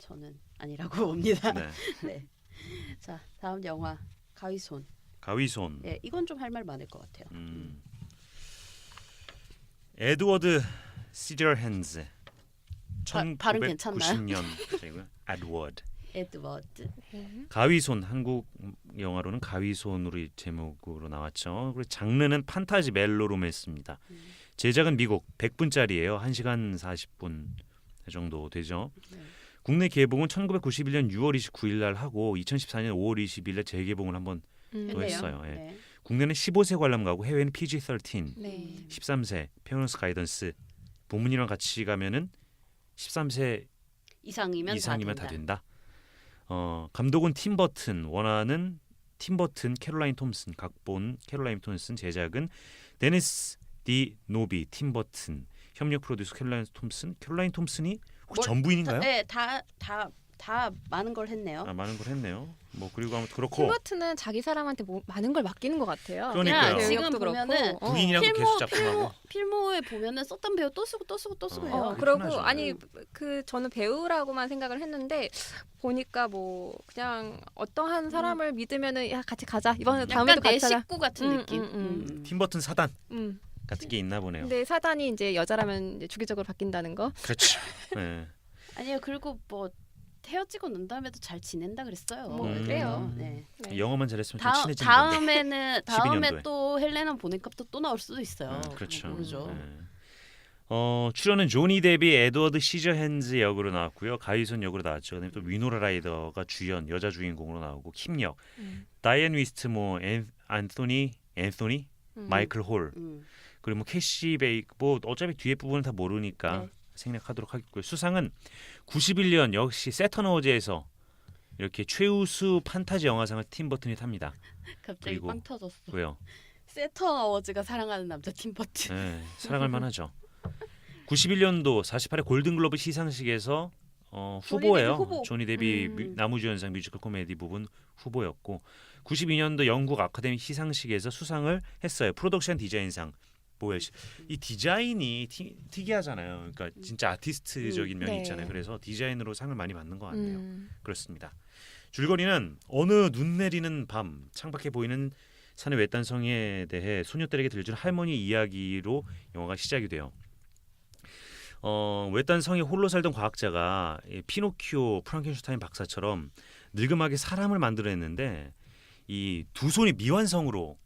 저는 아니라고 봅니다. 네. 네. 자, 다음 영화 가위손. 가위손. 예, 이건 좀 할 말 많을 것 같아요. 에드워드 시저핸즈. 발음 괜찮나요? 1990년 에드워드. 에드워드. 가위손, 한국 영화로는 가위손으로 제목으로 나왔죠. 그리고 장르는 판타지 멜로 로맨스입니다. 제작은 미국 100분짜리예요. 1시간 40분 정도 되죠. 네. 국내 개봉은 1991년 6월 29일 날 하고 2014년 5월 20일 날 재개봉을 한번 또 했네요. 했어요. 예. 네. 국내는 15세 관람 가고 해외는 PG-13, 네. 13세 페어넌스 가이던스. 부모님이랑 같이 가면은 13세 이상이면 다 된다. 감독은 팀 버튼, 원화는 팀 버튼, 캐롤라인 톰슨, 각본 캐롤라인 톰슨, 제작은 데니스 디 노비, 팀 버튼, 협력 프로듀서 캐롤라인 톰슨이 혹시 전부인인가요? 네, 다 많은 걸 했네요. 많은 걸 했네요. 뭐 그리고 아무튼 그렇고 팀버튼은 자기 사람한테 많은 걸 맡기는 것 같아요. 그러니까요. 지금 배역도 보면은 그렇고. 부인이랑 계속 작품하고. 필모에 보면은 썼던 배우 또 쓰고 해요. 그러고 흔하죠. 아니 저는 배우라고만 생각을 했는데 보니까 뭐 그냥 어떠한 사람을 믿으면은 야 같이 가자 이번에 약간 다음에도 내 같이 하자. 식구 같은 느낌. 팀 버튼 사단 음. 같은 게 있나 보네요. 근데 사단이 이제 여자라면 이제 주기적으로 바뀐다는 거. 그렇죠. 네. 아니요, 그리고 뭐 헤어지고 난 다음에도 잘 지낸다 그랬어요. 뭐 그래요. 네. 네. 영어만 잘했으면 좀 친해지는 건데. 다음에 12년도에. 또 헬레나 보네캅도 또 나올 수도 있어요. 그렇죠. 모르죠. 네. 출연은 조니 데비, 에드워드 시저핸즈 역으로 나왔고요. 가위손 역으로 나왔죠. 그다음에 또 위노라 라이더가 주연 여자 주인공으로 나오고 킴 역, 다이앤 위스트모, 앤소니, 마이클 홀, 그리고 뭐 캐시 베이크, 뭐 어차피 뒤에 부분은 다 모르니까 네. 생략하도록 하겠고요. 수상은 91년 역시 세턴 어워즈에서 이렇게 최우수 판타지 영화상을 팀 버튼이 탑니다. 갑자기 그리고 빵 터졌어. 왜요? 세턴 어워즈가 사랑하는 남자 팀 버튼. 네, 사랑할 만하죠. 91년도 48회 골든글로브 시상식에서 후보예요. 후보. 조니 데비 나무주연상 뮤지컬 코미디 부분 후보였고 92년도 영국 아카데미 시상식에서 수상을 했어요. 프로덕션 디자인상. 이 디자인이 특이하잖아요. 그러니까 진짜 아티스트적인 면이 네. 있잖아요. 그래서 디자인으로 상을 많이 받는 것 같네요. 그렇습니다. 줄거리는 어느 눈 내리는 밤 창밖에 보이는 산의 외딴성에 대해 소녀딸에게 들려주는 할머니 이야기로 영화가 시작이 돼요. 외딴성에 홀로 살던 과학자가 피노키오, 프랑켄슈타인 박사처럼 늙음하게 사람을 만들어냈는데 이 두 손이 미완성으로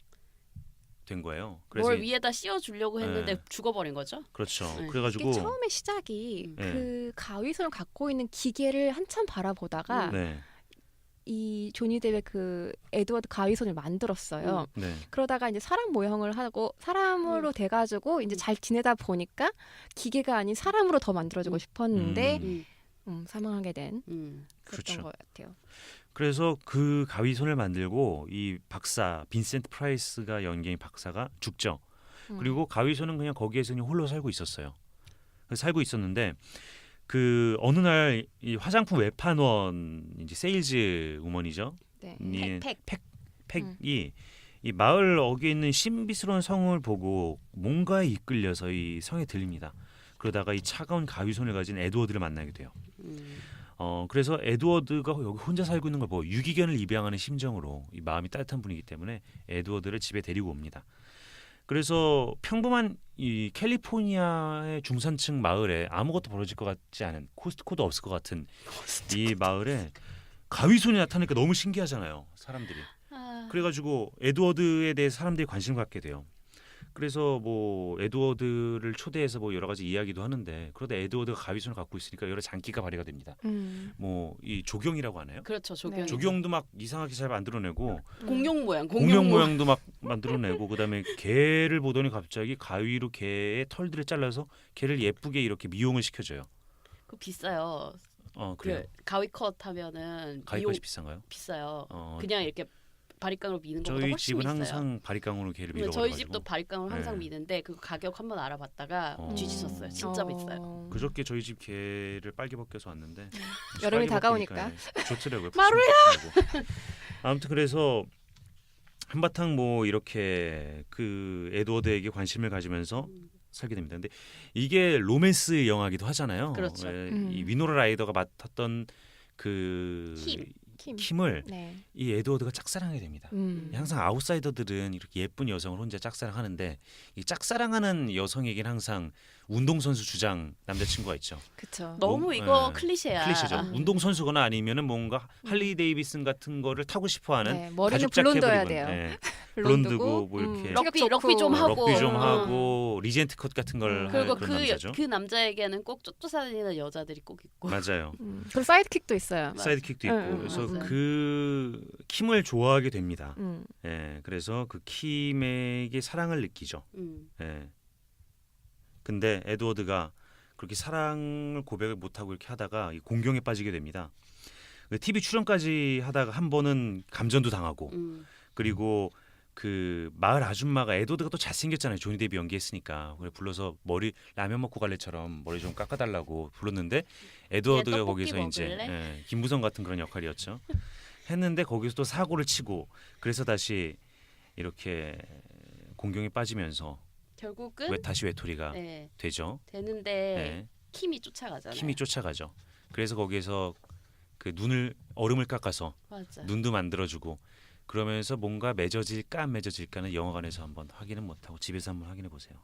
된 거예요. 그래서 뭘 위에다 씌워주려고 했는데 네. 죽어버린 거죠. 그렇죠. 네. 그래가지고 이게 처음에 시작이 네. 그 가위손을 갖고 있는 기계를 한참 바라보다가 네, 이 조니 데뷔 그 에드워드 가위손을 만들었어요. 네, 그러다가 이제 사람 모형을 하고 사람으로 돼가지고 이제 잘 지내다 보니까 기계가 아닌 사람으로 더 만들어주고 싶었는데 사망하게 된 그랬던 그렇죠. 것 같아요. 그래서 그 가위손을 만들고 이 박사 빈센트 프라이스가 연기한 박사가 죽죠. 그리고 가위손은 그냥 거기에서 그냥 홀로 살고 있었어요. 그래서 살고 있었는데 그 어느 날 이 화장품 외판원 이제 세일즈 우먼이죠. 네. 이 팩. 팩이 이 마을 어귀에 있는 신비스러운 성을 보고 뭔가에 이끌려서 이 성에 들립니다. 그러다가 이 차가운 가위손을 가진 에드워드를 만나게 돼요. 그래서 에드워드가 여기 혼자 살고 있는 걸 보고 유기견을 입양하는 심정으로 이 마음이 따뜻한 분이기 때문에 에드워드를 집에 데리고 옵니다. 그래서 평범한 이 캘리포니아의 중산층 마을에 아무것도 벌어질 것 같지 않은 코스트코도 없을 것 같은 이 마을에 가위손이 나타나니까 너무 신기하잖아요, 사람들이. 그래가지고 에드워드에 대해 사람들이 관심을 갖게 돼요. 그래서 뭐 에드워드를 초대해서 뭐 여러 가지 이야기도 하는데 그러다 에드워드가 가위손을 갖고 있으니까 여러 장기가 발휘가 됩니다. 뭐 이 조경이라고 하나요? 그렇죠. 조경. 네. 조경도 막 이상하게 잘 만들어내고 공룡 모양. 공룡 모양도 막 만들어내고 그다음에 개를 보더니 갑자기 가위로 개의 털들을 잘라서 개를 예쁘게 이렇게 미용을 시켜줘요. 그 비싸요. 그래요. 그 가위컷 하면은 가위값이 비싼가요? 비싸요. 그냥 이렇게 바리깡으로 미는 것보다 저희 훨씬 집은 비싸요. 항상 바리깡으로 개를 저희 밀어가지고 집도 바리깡으로 항상 네. 미는데 그 가격 한번 알아봤다가 뒤지셨어요. 진짜 비싸요. 그저께 저희 집 개를 빨개 벗겨서 왔는데 여름이 빨개 다가오니까. 벗기니까 좋더라고요. 마루야! 아무튼 그래서 한바탕 뭐 이렇게 그 에드워드에게 관심을 가지면서 살게 됩니다. 근데 이게 로맨스 영화기도 하잖아요. 그렇죠. 이 위노라 라이더가 맡았던 그 킴. 킴을 네. 이 에드워드가 짝사랑하게 됩니다. 항상 아웃사이더들은 이렇게 예쁜 여성을 혼자 짝사랑하는데 이 짝사랑하는 여성에겐 항상 운동선수 주장 남자친구가 있죠. 그렇죠. 너무 이거 예. 클리셰야. 클리셰죠. 음. 운동선수거나 아니면은 뭔가 할리 데이비슨 같은 거를 타고 싶어하는 네, 머리는 가죽 자켓 블론드여야 입은, 돼요. 예. 블론드고 블론드고 뭐 이렇게 럭비 좀 하고. 럭비 좀 음. 하고 리젠트 컷 같은 걸 할 그리고 그런 남자죠. 그 남자에게는 꼭 쫓아다니는 여자들이 꼭 있고. 맞아요. 그리고 사이드킥도 있어요. 맞아. 사이드킥도 있고 응, 응, 그래서 맞아요. 그 킴을 좋아하게 됩니다. 음. 예, 그래서 그 킴에게 사랑을 느끼죠. 예. 근데 에드워드가 그렇게 사랑을 고백을 못하고 이렇게 하다가 이 공경에 빠지게 됩니다. 그 TV 출연까지 하다가 한 번은 감전도 당하고 그리고 그 마을 아줌마가 에드워드가 또 잘생겼잖아요. 조니 데뷔 연기했으니까. 그래 불러서 머리 라면 먹고 갈래처럼 머리 좀 깎아달라고 불렀는데 에드워드가 얘 떡볶이 거기서 이제 먹을래? 예, 김무성 같은 그런 역할이었죠. 했는데 거기서 또 사고를 치고 그래서 다시 이렇게 공경에 빠지면서 결국은 다시 외톨이가 네, 되죠. 되는데 네. 킴이 쫓아가잖아요. 킴이 쫓아가죠. 그래서 거기에서 그 눈을 얼음을 깎아서 맞아. 눈도 만들어주고 그러면서 뭔가 맺어질까 안 맺어질까는 영화관에서 한번 확인은 못하고 집에서 한번 확인해 보세요.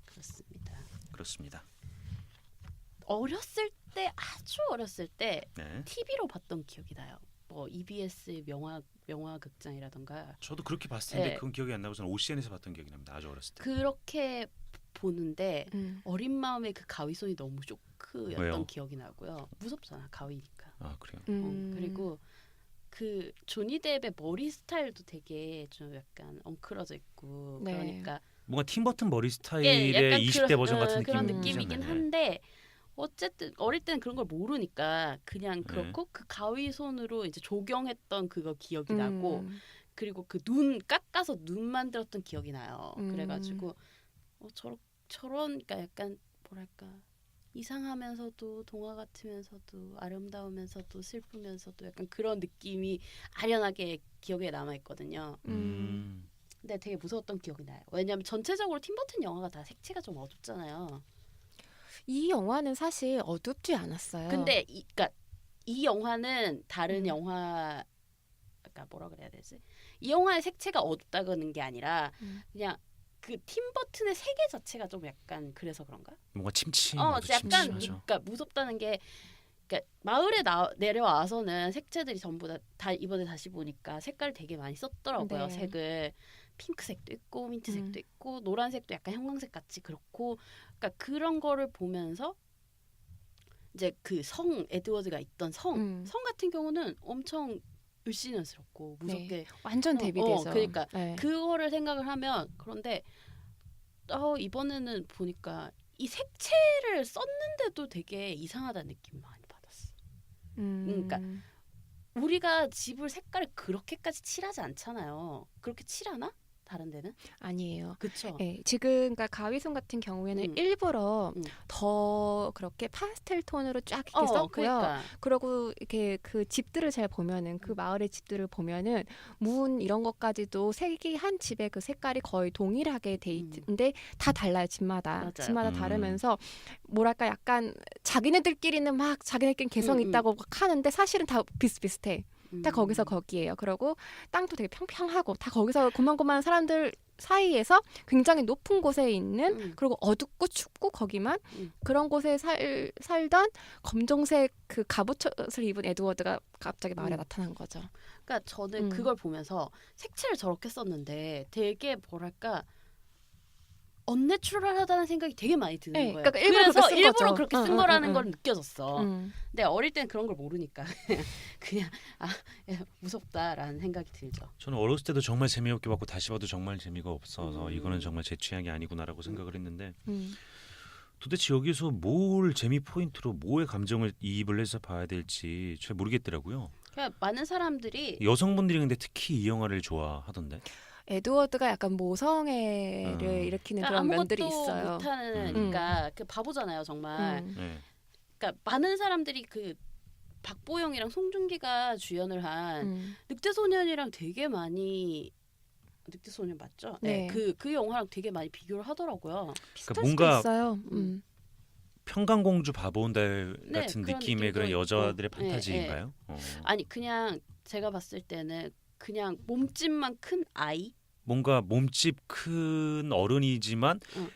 그렇습니다. 그렇습니다. 어렸을 때 아주 어렸을 때 네. TV로 봤던 기억이 나요. 뭐 EBS 명화 극장이라던가 저도 그렇게 봤을 텐데 네. 그건 기억이 안 나고 저는 OCN에서 봤던 기억이 납니다. 아주 어렸을 때. 그렇게 보는데 음. 어린 마음에 그 가위손이 너무 쇼크였던 왜요? 기억이 나고요. 무섭잖아 가위니까. 아 그래요. 그리고 그 조니 뎁의 머리 스타일도 되게 좀 약간 엉클어져 있고 네. 그러니까 뭔가 팀버튼 머리 예, 스타일의 약간 20대 버전 같은 그런 느낌이 느낌이긴 있잖아요. 한데 어쨌든 어릴 때는 그런 걸 모르니까 그냥 네. 그렇고 그 가위손으로 이제 조경했던 그거 기억이 나고 음. 그리고 그 눈 깎아서 눈 만들었던 기억이 나요. 음. 그래가지고 저런 그러니까 약간 뭐랄까 이상하면서도 동화 같으면서도 아름다우면서도 슬프면서도 약간 그런 느낌이 아련하게 기억에 남아 있거든요. 근데 되게 무서웠던 기억이 나요. 왜냐하면 전체적으로 팀버튼 영화가 다 색채가 좀 어둡잖아요. 이 영화는 사실 어둡지 않았어요. 근데 그러니까 이 영화는 다른 음. 영화 그러니까 뭐라 그래야 되지? 이 영화의 색채가 어둡다는 게 아니라 그냥 그 팀버튼의 세계 자체가 좀 약간 그래서 그런가? 뭔가 침침. 약간 침침하죠. 그러니까 무섭다는 게 그러니까 마을에 내려와서는 색채들이 전부 다 이번에 다시 보니까 색깔 되게 많이 썼더라고요. 네. 색을 핑크색도 있고 민트색도 음. 있고 노란색도 약간 형광색 같이 그렇고 그러니까 그런 거를 보면서 이제 그 성 에드워드가 있던 성 같은 경우는 엄청 을씨년스럽고 무섭게 네. 완전 대비돼서. 그러니까 네. 그거를 생각을 하면 그런데 이번에는 보니까 이 색채를 썼는데도 되게 이상하다는 느낌 많이 받았어. 그러니까 우리가 집을 색깔을 그렇게까지 칠하지 않잖아요. 그렇게 칠하나? 다른 데는? 아니에요. 그렇죠. 네, 지금 그러니까 가위손 같은 경우에는 일부러 더 그렇게 파스텔 톤으로 쫙 이렇게 썼고요. 그러니까. 그리고 이렇게 그 집들을 잘 보면은 그 마을의 집들을 보면은 문 이런 것까지도 색이 한 집의 그 색깔이 거의 동일하게 돼 있는데 다 달라요. 집마다. 맞아요. 집마다 다르면서 뭐랄까 약간 자기네들끼리는 막 자기네끼리 개성 있다고 막 하는데 사실은 다 비슷비슷해. 다 거기서 거기예요. 그리고 땅도 되게 평평하고 다 거기서 고만고만 사람들 사이에서 굉장히 높은 곳에 있는 그리고 어둡고 춥고 거기만 그런 곳에 살던 검정색 그 갑옷을 입은 에드워드가 갑자기 마을에 나타난 거죠. 그러니까 저는 그걸 보면서 색채를 저렇게 썼는데 되게 뭐랄까 언내추럴하다는 생각이 되게 많이 드는 네, 거예요. 그러니까 일부러 그렇게 쓴 거라는 걸 느껴졌어. 근데 어릴 땐 그런 걸 모르니까 그냥 무섭다라는 생각이 들죠. 저는 어렸을 때도 정말 재미없게 봤고 다시 봐도 정말 재미가 없어서 이거는 정말 제 취향이 아니구나라고 생각을 했는데 도대체 여기서 뭘 재미 포인트로 뭐의 감정을 이입을 해서 봐야 될지 잘 모르겠더라고요. 그냥 많은 사람들이 여성분들이 근데 특히 이 영화를 좋아하던데. 에드워드가 약간 모성애를 일으키는 그런 면들이 있어요. 못하는 그러니까 그 바보잖아요 정말. 네. 그러니까 많은 사람들이 그 박보영이랑 송중기가 주연을 한 늑대소년이랑 되게 많이 늑대소년 맞죠? 네. 그 영화랑 되게 많이 비교를 하더라고요. 비슷할 그러니까 뭔가 수도 있어요. 평강공주 바보 온달 네, 같은 그런 느낌의 그런 느낌도 여자들의 있고. 네, 판타지인가요? 아니 그냥 제가 봤을 때는 그냥 몸집만 큰 아이. 뭔가 몸집 큰 어른이지만 응.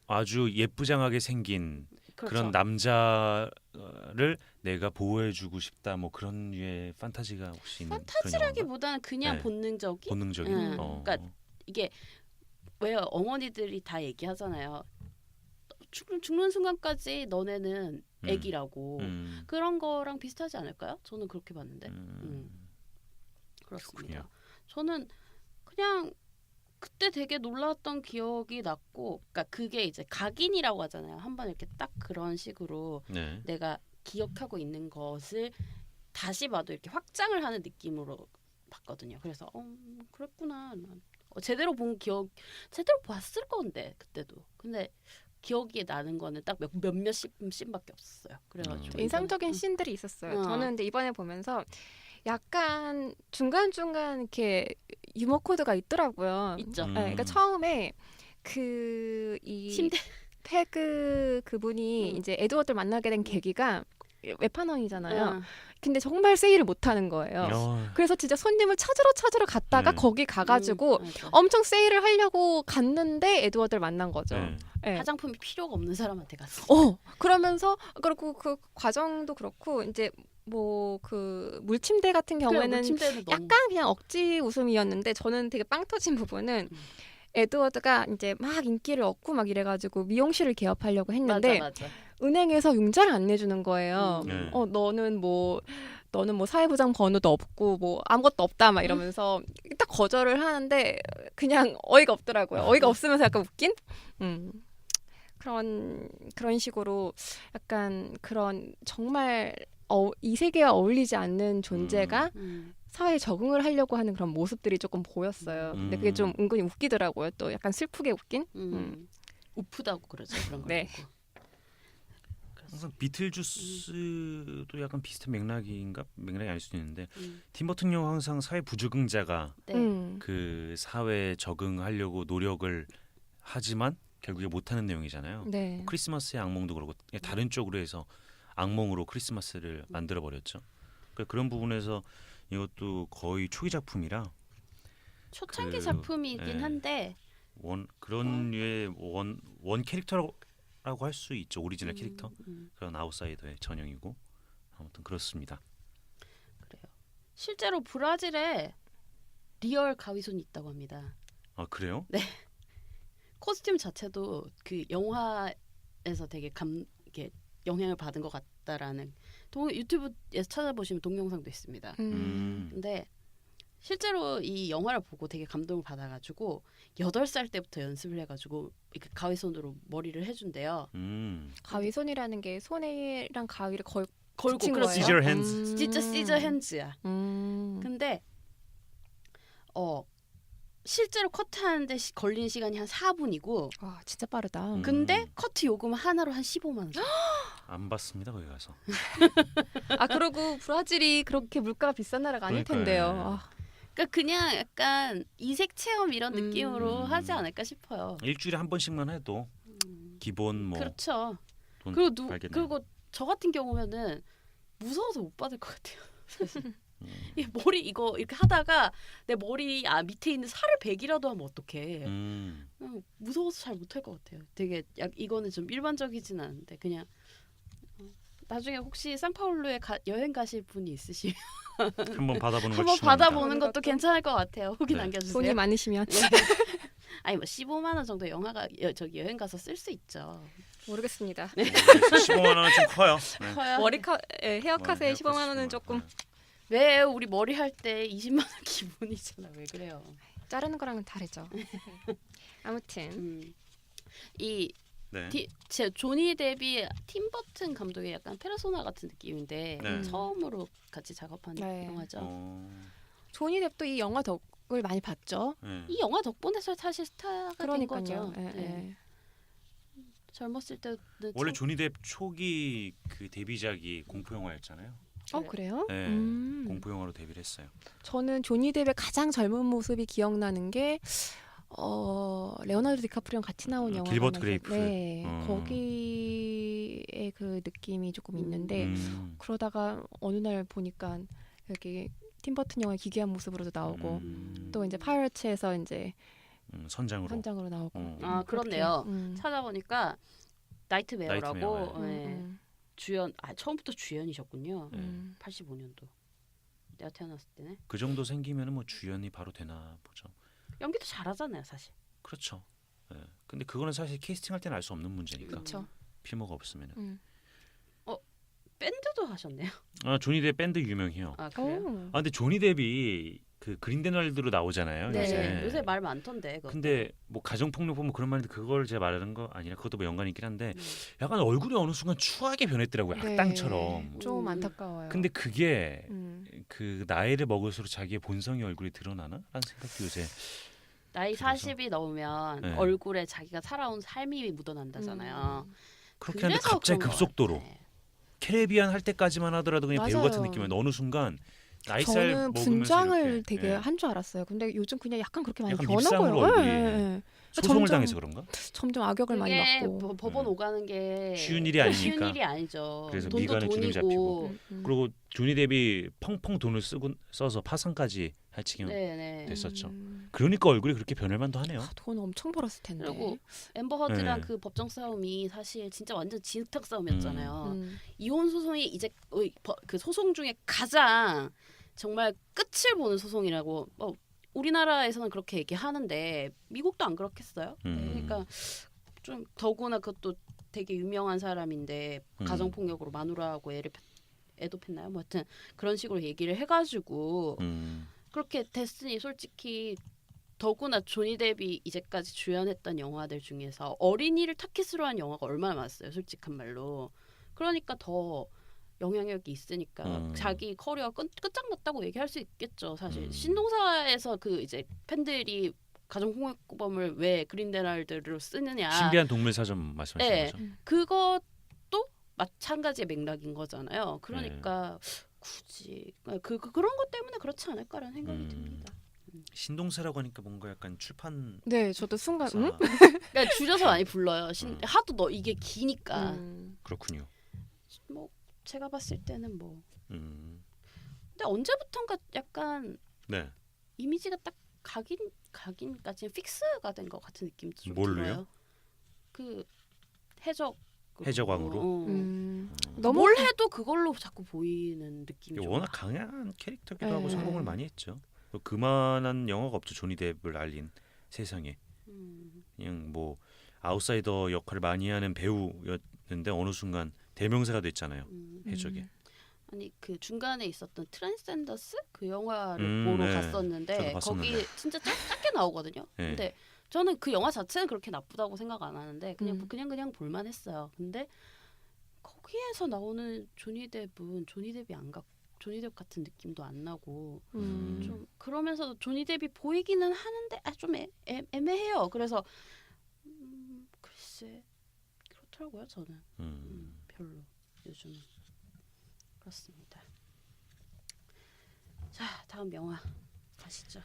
아주 예쁘장하게 생긴 그렇죠. 그런 남자를 내가 보호해주고 싶다 뭐 그런 류의 판타지가 혹시 있는 그런 영화인가? 판타지라기보다는 그냥 네. 본능적인. 본능적인. 응. 그러니까 이게 왜 어머니들이 다 얘기하잖아요. 죽는 순간까지 너네는 애기라고. 그런 거랑 비슷하지 않을까요? 저는 그렇게 봤는데. 그렇습니다. 그렇군요. 저는 그냥 그때 되게 놀랐던 기억이 났고, 그러니까 그게 이제 각인이라고 하잖아요. 한번 이렇게 딱 그런 식으로 네. 내가 기억하고 있는 것을 다시 봐도 이렇게 확장을 하는 느낌으로 봤거든요. 그래서 그랬구나. 제대로 봤을 건데 그때도. 근데 기억이 나는 거는 딱 몇몇 씬밖에 없었어요. 그래가지고 인상적인 씬들이 있었어요. 저는 근데 이번에 보면서 약간 중간중간 이렇게 유머 코드가 있더라고요. 있죠. 네, 그러니까 처음에 이 침대 페그 그분이 이제 에드워드를 만나게 된 계기가 외판원이잖아요. 응. 근데 정말 세일을 못하는 거예요. 그래서 진짜 손님을 찾으러 갔다가 거기 가가지고 맞아. 엄청 세일을 하려고 갔는데 에드워드를 만난 거죠. 네. 네. 화장품이 필요가 없는 사람한테 갔어. 그러면서 그리고 그 과정도 그렇고 이제 뭐 그 물침대 같은 경우에는 약간 그냥 억지 웃음이었는데 저는 되게 빵 터진 부분은 에드워드가 이제 막 인기를 얻고 막 이래가지고 미용실을 개업하려고 했는데 맞아. 은행에서 융자를 안 내주는 거예요. 네. 너는 뭐 사회보장 번호도 없고 뭐 아무것도 없다 막 이러면서 딱 거절을 하는데 그냥 어이가 없더라고요. 어이가 없으면서 약간 웃긴? 그런 식으로 약간 그런 정말 이 세계와 어울리지 않는 존재가 사회에 적응을 하려고 하는 그런 모습들이 조금 보였어요. 근데 그게 좀 은근히 웃기더라고요. 또 약간 슬프게 웃긴? 우프다고 그러죠. 그런 거. 네. 항상 비틀주스도 약간 비슷한 맥락이 아닐 수도 있는데 팀 버튼 영화 항상 사회 부적응자가 그 사회에 적응하려고 노력을 하지만 결국에 못하는 내용이잖아요. 네. 크리스마스의 악몽도 그렇고 다른 쪽으로 해서 악몽으로 크리스마스를 만들어 버렸죠. 그런 부분에서 이것도 거의 초기 작품이라 초창기 작품이긴 한데 그런 류의 원 캐릭터라고 할 수 있죠. 오리지널 캐릭터. 그런 아웃사이더의 전형이고 아무튼 그렇습니다. 그래요. 실제로 브라질에 리얼 가위손이 있다고 합니다. 아 그래요? 네. 코스튬 자체도 그 영화에서 되게 이게 영향을 받은 것 같다라는 유튜브에서 찾아보시면 동영상도 있습니다. 근데 실제로 이 영화를 보고 되게 감동을 받아가지고 8살 때부터 연습을 해가지고 이렇게 가위손으로 머리를 해준대요. 가위손이라는 게 손이랑 가위를 걸고 붙인 거예요? 시저 핸즈. 진짜 시저 핸즈야. 근데 실제로 커트하는데 걸린 시간이 한 4분이고. 와 진짜 빠르다. 근데 커트 요금 하나로 한 15만 원. 안 받습니다 거기 가서. 그리고 브라질이 그렇게 물가가 비싼 나라가 아닐 텐데요. 그러니까 그냥 약간 이색 체험 이런 느낌으로 하지 않을까 싶어요. 일주일에 한 번씩만 해도 기본 뭐. 그렇죠. 돈 그리고 저 같은 경우면은 무서워서 못 받을 것 같아요. 사실. 머리 이거 이렇게 하다가 내 머리 밑에 있는 살을 베기라도 하면 어떡해. 무서워서 잘 못할 것 같아요. 되게 이거는 좀 일반적이진 않은데 그냥 나중에 혹시 산파울루에 여행 가실 분이 있으시면 한번 받아보는 한번 받아보는 것도 괜찮을 것 같아요. 후기 남겨주세요. 돈이 많으시면. 아니 뭐 15만 원 정도 영화가 여행 가서 쓸 수 있죠. 모르겠습니다. 15만 원은 좀 커요. 네. 헤어컷에 15만 원은 조금. 왜 우리 머리 할 때 20만 원 기본이잖아. 왜 그래요? 자르는 거랑은 다르죠. 아무튼 제 조니 뎁이 팀 버튼 감독의 약간 페르소나 같은 느낌인데 처음으로 같이 작업한 영화죠. 조니 뎁도 이 영화 덕을 많이 봤죠. 이 영화 덕분에서 사실 스타가 된 거죠. 젊었을 때는 원래 조니 뎁 초기 그 데뷔작이 공포 영화였잖아요. 그래요? 네, 공포 영화로 데뷔를 했어요. 저는 조니 뎁의 가장 젊은 모습이 기억나는 게 레오나르도 디카프리오랑 같이 나온 영화. 길버트 그레이프. 네, 거기 데뷔의 그 느낌이 조금 있는데 그러다가 어느 날 보니까 여기 팀 버튼 영화의 기괴한 모습으로도 나오고 또 이제 파이어츠에서 이제 선장으로 나오고 아 그렇게, 그렇네요. 찾아보니까 나이트메어라고 나이트메어, 네. 주연 처음부터 주연이셨군요. 85년도 내가 태어났을 때네. 그 정도 생기면은 뭐 주연이 바로 되나 보죠. 연기도 잘하잖아요, 사실. 그렇죠. 예. 근데 그거는 사실 캐스팅할 때는 알 수 없는 문제니까. 그렇죠. 필모가 없으면은. 밴드도 하셨네요. 아 조니 뎁 밴드 유명해요. 아 그래요? 오. 아 근데 조니 뎁이 그 그린데날드로 나오잖아요. 네. 요새 말 많던데. 그거. 근데 뭐 가정폭력 보면 그런 말인데 그걸 제가 말하는 거 아니라 그것도 뭐 연관이 있긴 한데 네. 약간 얼굴이 어느 순간 추하게 변했더라고요. 네. 악당처럼. 좀 안타까워요. 근데 그게 음. 그 나이를 먹을수록 자기의 본성의 얼굴이 드러나나? 라는 생각도 요새 나이 그래서? 40이 넘으면 네. 얼굴에 자기가 살아온 삶이 묻어난다잖아요. 그렇게 하는데 그래서 갑자기 그런 것 급속도로 같아. 캐리비안 할 때까지만 하더라도 그냥 배우 맞아요. 같은 느낌이었는데 어느 순간 나이살 저는 먹으면서 분장을 이렇게, 되게 예. 한 줄 알았어요. 근데 요즘 그냥 약간 그렇게 많이 약간 변하고요. 밉상으로 얼굴이 소송을 점점- 당해서 그런가? 점점 악역을 많이 그게 맡고. 법원 오가는 게 쉬운 일이 아니니까. 쉬운 일이 아니죠. 그래서 돈도 미간에 주름이 돈이고. 그리고 조니 뎁이 펑펑 돈을 써서 파산까지 할 지경 네네. 됐었죠. 음. 그러니까 얼굴이 그렇게 변할 만도 하네요. 돈 엄청 벌었을 텐데. 그리고 엠버 허드랑 네. 그 법정 싸움이 사실 진짜 완전 진흙탕 싸움이었잖아요. 음. 이혼 소송이 이제 그 소송 중에 가장 정말 끝을 보는 소송이라고 우리나라에서는 그렇게 얘기하는데 미국도 안 그렇겠어요? 그러니까 좀 더구나 그것도 되게 유명한 사람인데 가정폭력으로 마누라하고 애도 팼나요? 뭐 하여튼 그런 식으로 얘기를 해가지고 그렇게 됐으니 솔직히 더구나 조니 뎁이 이제까지 주연했던 영화들 중에서 어린이를 타깃으로 한 영화가 얼마나 많았어요. 솔직한 말로. 그러니까 더 영향력이 있으니까 자기 커리어가 끝장났다고 얘기할 수 있겠죠. 사실 신동사에서 그 이제 팬들이 가정폭력범을 왜 그린데날드로 쓰느냐. 신비한 동물 사전 말씀하시는 네. 거죠? 그것도 마찬가지의 맥락인 거잖아요. 그러니까 굳이 그런 것 때문에 그렇지 않을까라는 생각이 듭니다. 신동사라고 하니까 뭔가 약간 출판 네, 저도 순간 응? 그러니까 줄여서 많이 불러요. 하도 이게 기니까. 그렇군요. 뭐 제가 봤을 때는 뭐. 음. 근데 언제부턴가 약간 네. 이미지가 딱 각인까지 픽스가 된 것 같은 느낌도 좀 뭘로요? 들어요. 그 해적왕으로? 너무 뭘 해도 그걸로 자꾸 보이는 느낌이 좀. 워낙 강한 캐릭터기도 네. 하고 성공을 많이 했죠. 또 그만한 영화가 없죠. 조니 뎁을 알린 세상에. 그냥 뭐 아웃사이더 역할을 많이 하는 배우였는데 어느 순간 대명사가 됐잖아요. 해적에. 아니 그 중간에 있었던 트랜스젠더스 그 영화를 보러 네. 저도 갔었는데 봤었는데. 거기 진짜 짧게 나오거든요. 네. 근데 저는 그 영화 자체는 그렇게 나쁘다고 생각 안 하는데 그냥 볼만했어요. 근데 거기에서 나오는 조니 뎁은 조니 뎁 같은 느낌도 안 나고 좀 그러면서도 조니 뎁이 보이기는 하는데 좀 애매해요. 그래서 글쎄 그렇더라고요. 저는 별로 요즘 그렇습니다. 자 다음 영화 가시죠.